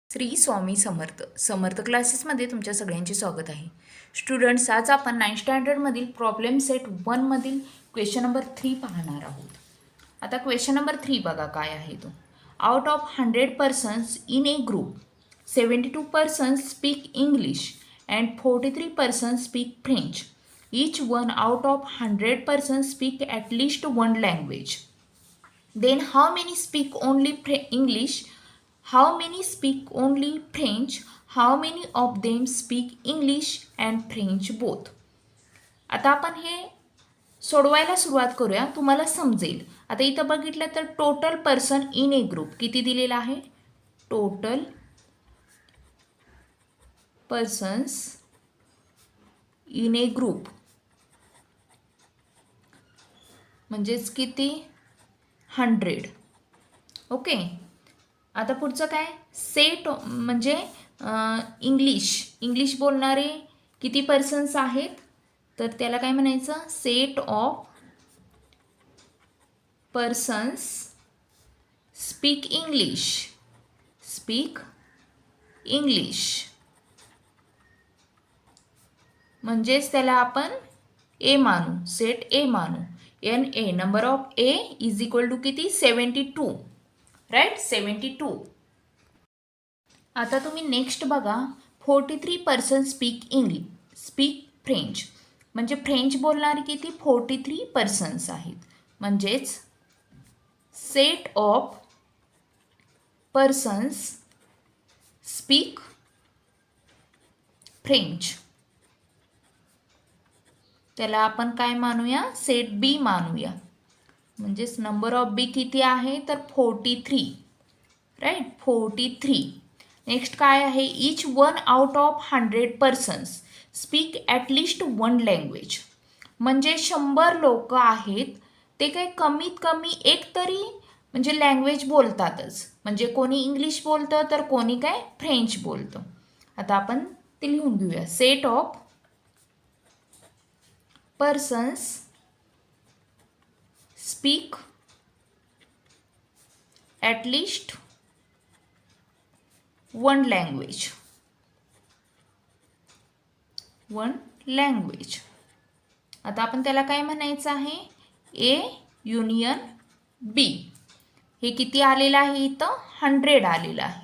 श्री स्वामी समर्थ समर्थ क्लासेसमध्ये तुमच्या सगळ्यांचे स्वागत आहे. स्टुडंट्स, आज आपण 9th स्टँडर्डमधील प्रॉब्लेम सेट 1मधील क्वेश्चन नंबर 3 पाहणार आहोत. आता क्वेश्चन नंबर 3 बघा काय आहे तो. Out of 100 persons in A group 72 persons speak English and 43 persons speak French. Each one out of 100 persons speak at least one language. Then how many speak only English? How many speak only French? How many of them speak English and French both? आता आपण हे सोडवायला सुरुवात करूया, तुम्हाला समजेल. आता इथं बघितलं तर total person in A group किती दिलेला आहे. Total persons in A group म्हणजेच किती 100. ओके. आता पुढचं काय, सेट म्हणजे इंग्लिश बोलणारे किती पर्सन्स आहेत, तर त्याला काय म्हणायचं, set of persons speak English म्हणजेच त्याला आपण ए मानू, सेट ए मानू. NA number of A is equal to किती 72, राईट 72. आता तुम्ही नेक्स्ट बघा, 43 पर्सन स्पीक फ्रेंच म्हणजे फ्रेंच बोलणारे किती 43 पर्सन्स आहेत. म्हणजेच set of persons speak French त्याला आपण काय मानूया, सेट बी मानूया. म्हणजेच नंबर ऑफ बी किती आहे तर 43, राईट 43. नेक्स्ट काय आहे, each one out of 100 persons speak at least one language. म्हणजे 100 लोक आहेत, ते काही कमीत कमी एक तरी म्हणजे लँग्वेज बोलतातच. म्हणजे कोणी इंग्लिश बोलतं तर कोणी काय फ्रेंच बोलतं. आता आपण ते लिहून घेऊया. Set of persons speak at least one language. आता आपण त्याला काय म्हणायचं आहे, ए युनियन बी. हे किती आलेलं आहे इथं 100 आलेलं आहे.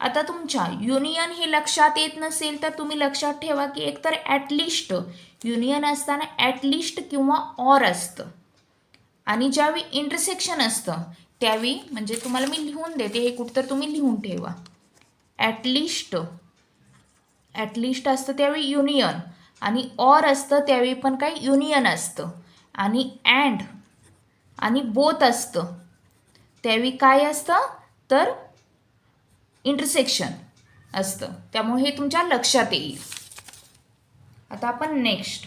आता तुमच्या युनियन हे लक्षात येत नसेल तर तुम्ही लक्षात ठेवा की एकतर ॲटलिस्ट युनियन असताना ॲटलिस्ट किंवा ऑर असतं, आणि ज्यावेळी इंटरसेक्शन असतं त्यावेळी म्हणजे तुम्हाला मी लिहून देते, हे कुठं तुम्ही लिहून ठेवा. ॲटलिस्ट असतं त्यावेळी युनियन, आणि ऑर असतं त्यावेळी पण काय युनियन असतं, आणि अँड आणि बोथ असतं त्यावेळी काय असतं तर इंटरसेक्शन असतं. त्यामुळे हे तुमच्या लक्षात येईल. आता आपण नेक्स्ट,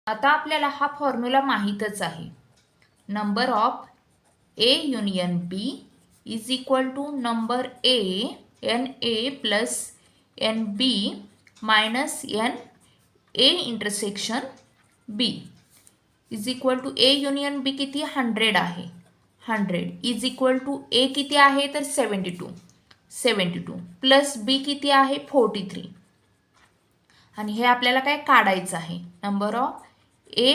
आता आपल्याला हा फॉर्म्युला माहीतच आहे. Number of A union B is equal to number A NA plus NB minus NA intersection B is equal to A union B किती 100 आहे. 100 इज इक्वल टू ए किती आहे तर 72 प्लस बी किती आहे 43. आणि हे आपल्याला काय काढायचं आहे, नंबर ऑफ ए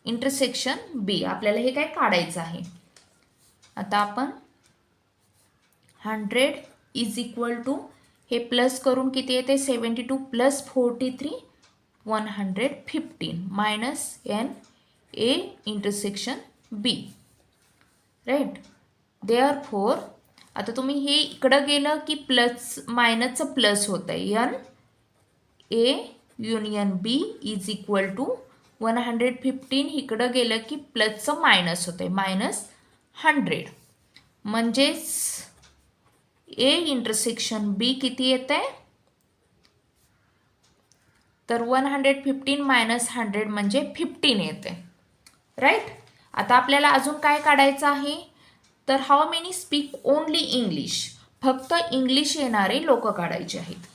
इंटरसेक्शन बी आपल्याला हे काय काढायचं आहे. आता आपण 100 इज इक्वल टू हे प्लस करून किती येते 72 plus 43 115 minus NA intersection B, right. Therefore आता तुम्ही हे इकडं गेलं की प्लस मायनसचं प्लस होतं आहे. NA union B is equal to 115 इकडं गेलं की प्लसचं मायनस होतं आहे, मायनस 100. म्हणजेच ए इंटरसेक्शन बी किती येतं आहे तर 115 मायनस 100 म्हणजे 15 येते, राईट. आता आपल्याला अजून काय काढायचं आहे तर how many speak only English, फक्त इंग्लिश येणारे लोक काढायचे आहेत.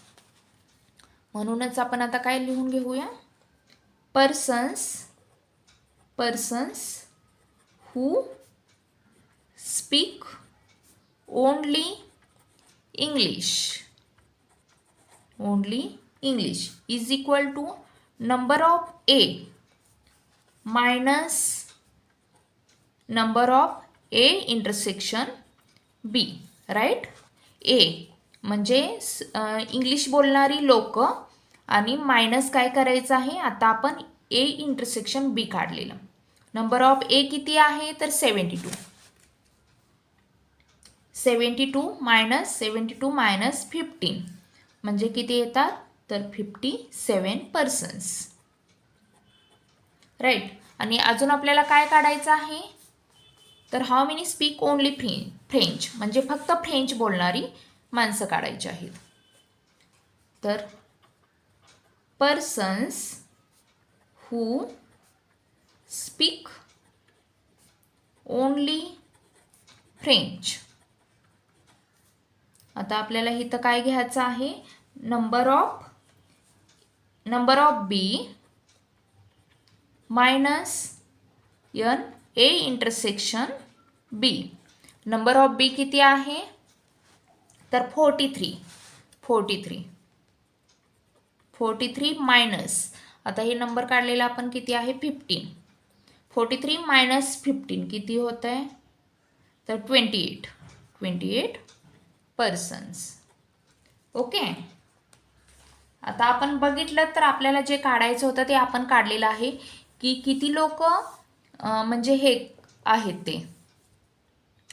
म्हणूनच आपण आता काय लिहून घेऊया, persons who speak only English, only English is equal to number of A minus number of A intersection B, right. A म्हणजे इंग्लिश बोलणारी लोक आणि मायनस काय करायचं आहे, आता आपण ए इंटरसेक्शन बी काढलेलं. नंबर ऑफ ए किती आहे तर 72. 72 मायनस 72 मायनस 15 म्हणजे किती येतात तर 57 पर्सन्स, राईट. आणि अजून आपल्याला काय काढायचं आहे तर how many speak only French म्हणजे फक्त फ्रेंच बोलणारी माणसं काढायची आहेत. तर persons who speak only French. आता आपल्याला इथं काय घ्यायचं आहे, number of B minus N A intersection B. Number of B किती आहे तर 43 मायनस, आता हे नंबर काढलेला आपण किती आहे 15. 43 मायनस 15 किती होत आहे तर 28 पर्सन्स. ओके. आता आपण बघितलं तर आपल्याला जे काढायचं होतं ते आपण काढलेलं आहे की किती लोक म्हणजे हे आहेत ते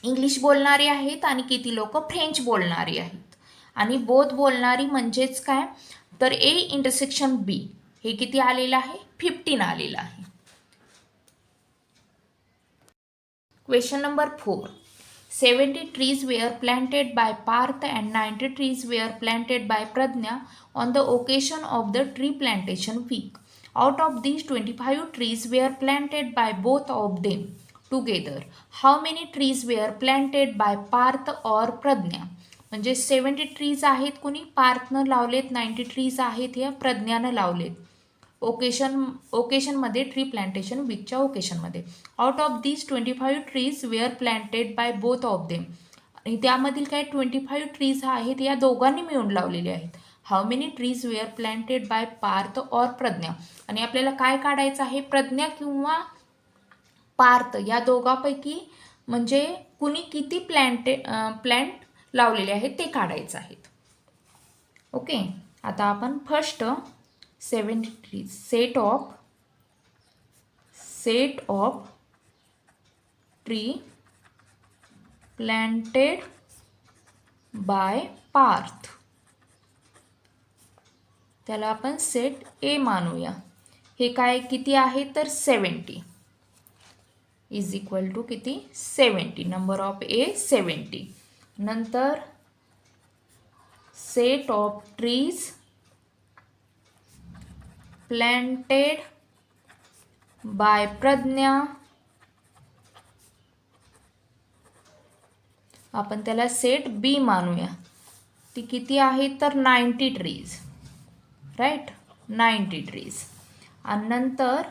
इंग्लिश बोलणारे आहेत आणि किती लोक फ्रेंच बोलणारी आहेत. आणि बोथ बोलणारी म्हणजेच काय तर ए इंटरसेक्शन बी हे किती आलेलं आहे 15 आलेलं आहे. Question number 4. 70 trees were planted by Parth and 90 trees were planted by Pradnya on the occasion of the tree plantation week. Out of these 25 trees were planted by both of them together. How many trees were planted by Parth or Pradnya? म्हणजे 70 trees आहेत कोणी पार्थनं लावलेत, 90 trees आहेत या प्रज्ञानं लावलेत ओकेशनमध्ये tree plantation वीकच्या ओकेशनमध्ये. Out of these 25 trees were planted by both of them. आणि त्यामधील काय 25 ट्रीज आहेत या दोघांनी मिळून लावलेले आहेत. How many trees were planted by Parth और प्रज्ञा. आणि आपल्याला काय काढायचं आहे प्रज्ञा किंवा पार्थ या दोघांपैकी म्हणजे कुणी किती प्लांट लावलेले आहेत ते काढायचं आहेत. ओके. आता आपण first 70 trees set of tree planted by Parth त्याला आपण सेट ए मानूया. हे काय किती आहे तर 70 इज इक्वल टू किती 70. नंबर ऑफ ए 70. नंतर set of trees planted by Pragya आपण त्याला सेट बी मानूया. ती किती आहे तर 90 ट्रीज, राईट 90 ट्रीज. आणि नंतर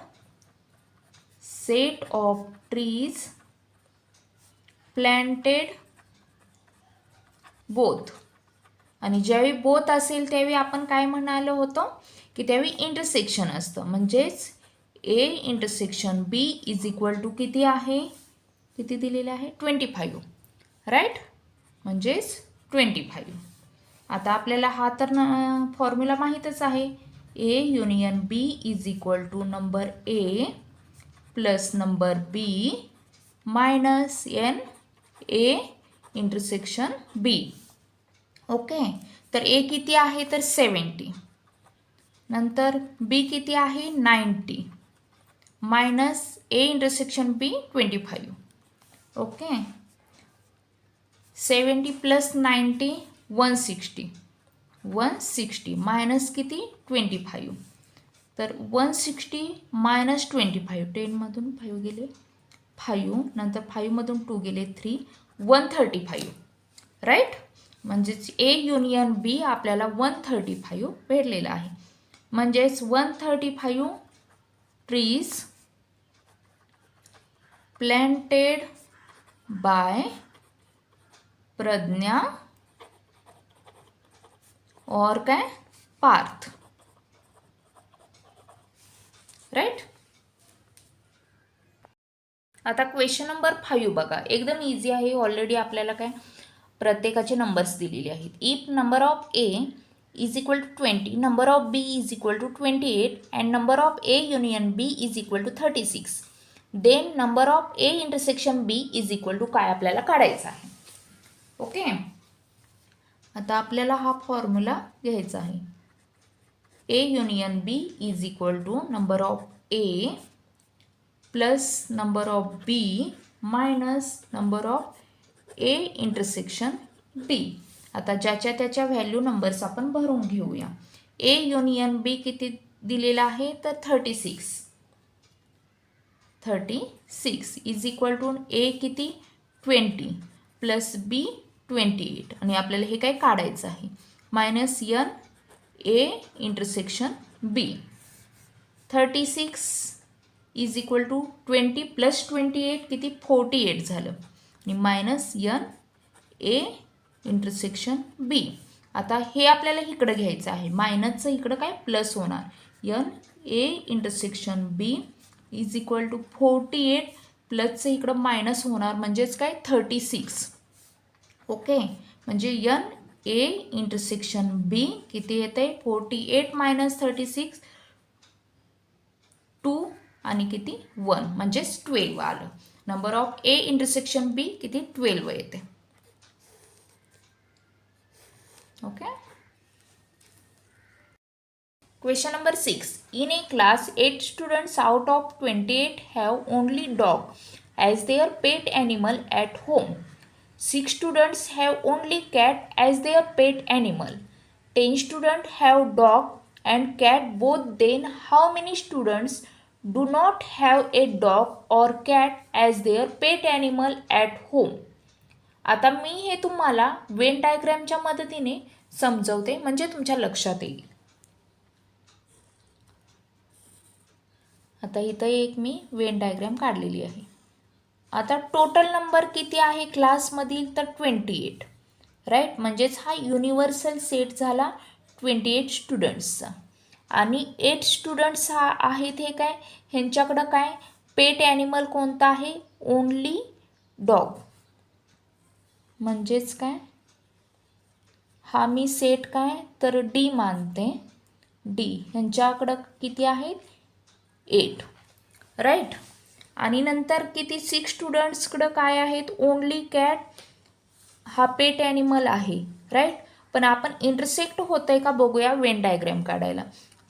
set of trees planted both. आणि ज्यावेळी बोथ असेल त्यावेळी आपण काय म्हणालो होतो की त्यावेळी इंटरसेक्शन असतं म्हणजेच A intersection B is equal to किती आहे किती दिलेलं आहे 25, राईट म्हणजेच 25. आता आपल्याला हा तर फॉर्म्युला माहीतच आहे A union B is equal to number A plus number B minus N A intersection B. Okay. तर ए किती आहे तर 70 नंतर बी किती आहे 90 minus A intersection B 25. Okay. 70 plus 90 160 minus किती 25. तर 160 मायनस 25 10मधून 5 गेले 5 नंतर 5मधून 2 गेले 3 135, राईट. म्हणजेच ए युनियन बी आपल्याला 135 भेटलेला आहे. म्हणजेच 135 ट्रीज प्लांटेड बाय प्रज्ञा और काय पार्थ, राईट. आता क्वेश्चन नंबर 5 बघा, एकदम इझी आहे. ऑलरेडी आपल्याला काय प्रत्येकाचे नंबर्स दिलेले आहेत. If number of A is equal to 20, number of B is equal to 28 and number of A union B is equal to 36, then number of A intersection B is equal to काय आपल्याला काढायचा आहे. Okay, आता आपल्याला हा formula घ्यायचा आहे. A union B is equal to number of A plus number of B minus number of A intersection B. आता ज्याच्या त्याच्या व्हॅल्यू नंबर्स आपण भरून घेऊया. ए युनियन बी किती दिलेला आहे तर 36 इज इक्वल टू ए किती 20 प्लस बी 28 आणि आपल्याला हे काय काढायचं आहे minus N A intersection B. 36 is equal to 20 plus 28 किती 48 झालं आणि minus N A intersection B. आता हे आपल्याला इकडं घ्यायचं आहे, मायनसचं इकडं काय प्लस होणार. N A intersection B is equal to 48 प्लसचं इकडं मायनस होणार म्हणजेच काय 36. ओके, म्हणजे एन ए इंटरसेक्शन बी किती येते 48 मायनस 36 2 आणि किती 1 म्हणजेच 12 आलं. नंबर ऑफ ए इंटरसेक्शन बी किती 12 येते. Okay, question number 6. In A class 8 students out of 28 have only dog as their pet animal at home. 6 students have only cat as their pet animal. 10 students have dog and cat both. Then how many students do not have a dog or cat as their pet animal at home? आता मी हे तुम्हाला Wien डायग्रॅमच्या मदतीने समजवते म्हणजे तुमच्या लक्षात येईल. आता इथं एक मी वेन डायग्रॅम काढलेली आहे. आता टोटल नंबर किती आहे क्लासमधील तर 28, राईट. म्हणजेच हा युनिव्हर्सल सेट झाला 28 स्टुडंट्सचा. आणि 8 स्टुडंट्स हा आहेत हे काय ह्यांच्याकडं काय पेट ॲनिमल कोणता आहे ओनली डॉग. म्हणजेच काय हा मी सेट काय तर डी मानते. डी ह्यांच्याकडं किती आहेत 8, राईट. आणि नंतर किती 6 स्टुडंट्सकडं काय आहेत ओनली कॅट हा पेट ॲनिमल आहे, राईट. पण आपण इंटरसेक्ट होतं आहे का बघूया वेन डायग्रॅम काढायला.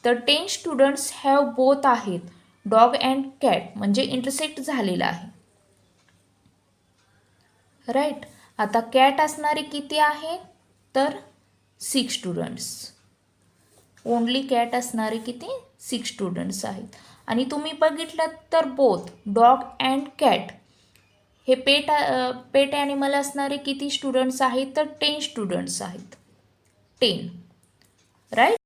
तर 10 स्टुडंट्स हॅव बोथ आहेत डॉग अँड कॅट म्हणजे इंटरसेक्ट झालेला आहे, राईट. आता कॅट असणारे किती आहेत तर 6 स्टुडंट्स. ओनली कॅट असणारे किती 6 स्टुडंट्स आहेत. आणि तुम्ही बघितलं तर बोथ डॉग अँड कॅट हे पेट ॲनिमल असणारे किती स्टुडंट्स आहेत तर 10 स्टुडंट्स आहेत 10, राईट.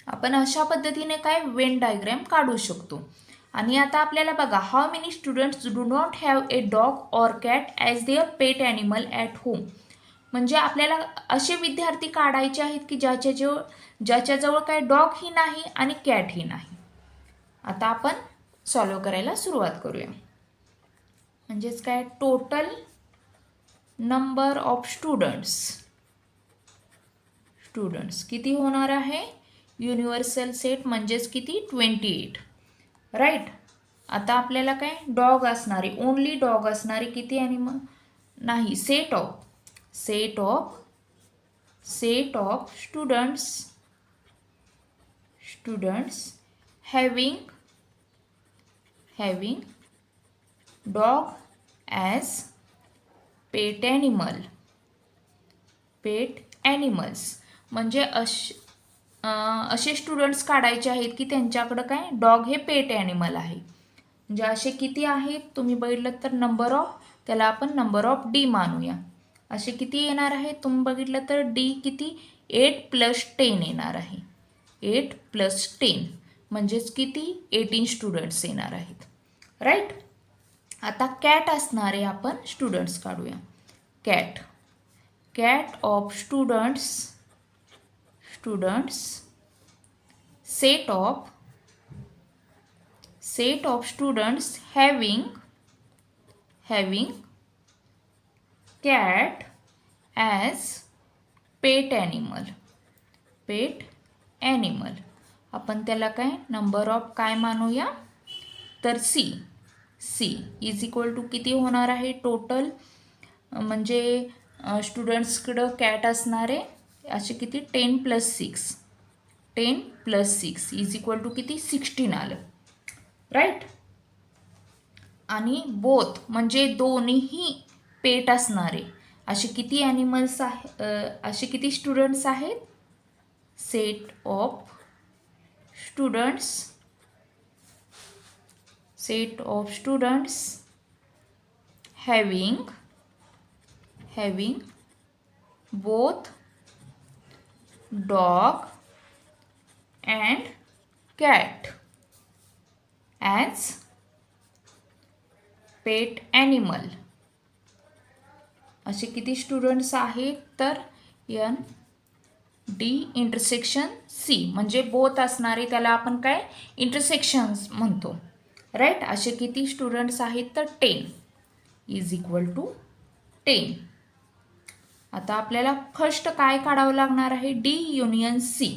आपण अशा पद्धतीने काय वेन डायग्रॅम काढू शकतो. आणि आता आपल्याला बघा how many students do not have a dog or cat as there pet animal at home. म्हणजे आपल्याला असे विद्यार्थी काढायचे आहेत की ज्याच्याजवळ काय डॉग ही नाही आणि कॅट ही नाही. आता आपण सॉल्व करायला सुरुवात करूया. म्हणजेच काय टोटल नंबर ऑफ स्टुडंट्स किती होणार आहे युनिव्हर्सल सेट म्हणजेच किती 28, राईट. आता आपल्याला काय डॉग असणारे ओनली डॉग असणारे किती ॲनिमल नाही set of students having dog as pet animals म्हणजे असे स्टुडंट्स काढायचे आहेत की त्यांच्याकडं काय डॉग हे पेट ॲनिमल आहे. म्हणजे असे किती आहेत तुम्ही बघितलं तर नंबर ऑफ त्याला आपण नंबर ऑफ डी मानूया. असे किती येणार आहे तुम्ही बघितलं तर डी किती 8 + 10 येणार आहे. 8 + 10 म्हणजेच किती 18 स्टुडंट्स येणार आहेत, राईट. आता कॅट असणारे आपण स्टुडंट्स काढूया. Cat cat of students set of students having cat as pet animal आपण त्याला काय नंबर ऑफ काय मानूया तर सी इज इक्वल टू किती होणार आहे टोटल म्हणजे स्टुडंट्सकडं कॅट असणारे असे किती 10 + 6 इज इक्वल टू किती 16 आलं राईट. आणि बोथ म्हणजे दोन्हीही पेट असणारे असे किती ॲनिमल्स आहे असे किती स्टुडंट्स आहेत set of students having both dog and cat as pet animal असे किती स्टुडंट्स आहेत तर एन डी इंटरसेक्शन सी म्हणजे बोथ असणारे त्याला आपण काय इंटरसेक्शन्स म्हणतो राईट. असे किती स्टुडंट्स आहेत तर 10 इज इक्वल टू 10. आता आपल्याला फर्स्ट काय काढावं लागणार आहे D union C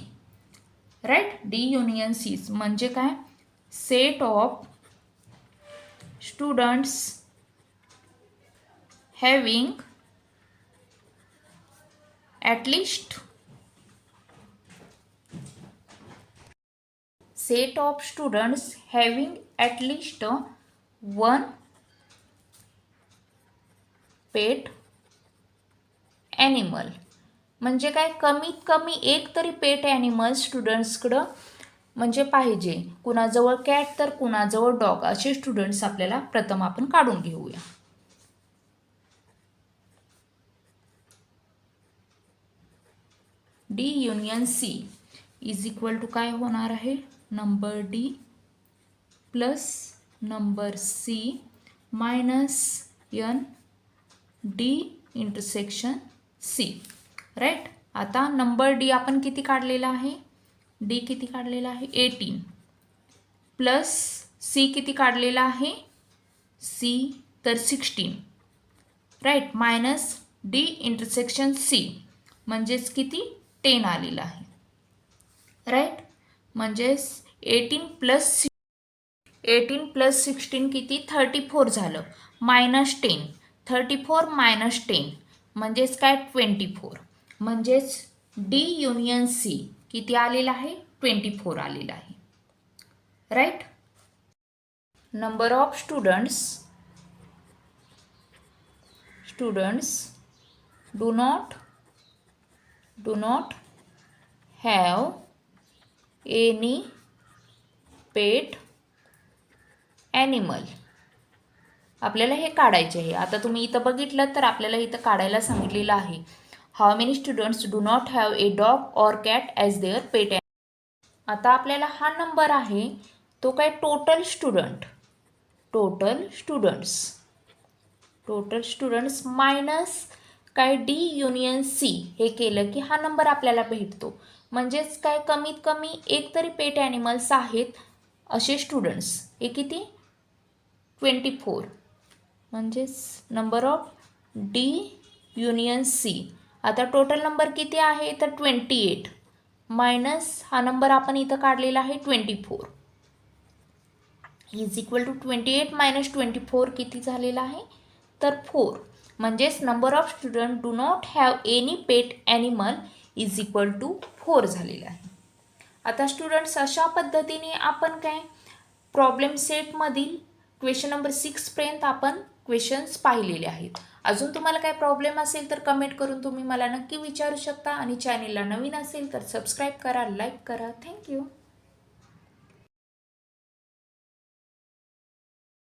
right. D union C म्हणजे काय set of students having at least one pet animal म्हणजे काय कमीत कमी एक तरी पेट ॲनिमल स्टुडंट्सकडं म्हणजे पाहिजे. कुणाजवळ कॅट तर कुणाजवळ डॉग असे स्टुडंट्स आपल्याला प्रथम आपण काढून घेऊया. D union C is equal to काय होणार आहे number D plus number C minus N D intersection C right. आता नंबर डी आपण किती काढलेला आहे डी किती काढलेला आहे 18 प्लस सी किती काढलेला आहे सी तर 16 right minus D intersection C म्हणजेच किती 10 आलेला आहे राईट. म्हणजेच 18 प्लस 16 किती 34 झालं मायनस 10 34 मायनस 10 म्हणजेच काय 24 म्हणजेच डी युनियन सी किती आलेला आहे 24 आलेला आहे right. Number of students do not have any pet animal आपल्याला हे काढायचे आहे. आता तुम्ही इथं बघितलं तर आपल्याला इथं काढायला सांगितलेलं आहे how many students do not have a dog or cat as there pet animal. आता आपल्याला हा नंबर आहे तो काय टोटल स्टुडंट्स मायनस काय डी युनियन सी हे केलं की हा नंबर आपल्याला भेटतो. म्हणजेच काय कमीत कमी एक तरी पेट ॲनिमल्स आहेत असे स्टुडंट्स हे किती 24 म्हणजेच number of D union C. आता टोटल नंबर किती आहे तर 28 मायनस हा नंबर आपण इथं काढलेला आहे 24 इज इक्वल टू 28 मायनस 24 किती झालेला आहे तर 4 म्हणजेच number of student do not have any pet animal is equal to 4 झालेला आहे. आता स्टुडंट्स अशा पद्धतीने आपण काय प्रॉब्लेम सेटमधील क्वेश्चन नंबर 6 पर्यंत आपण क्वेश्चन्स पाहिलेले आहेत. अजून तुम्हाला काय प्रॉब्लेम असेल तर कमेंट करून तुम्ही मला नक्की विचारू शकता आणि चॅनेलला नवीन असेल तर सबस्क्राईब करा लाईक करा. थँक्यू.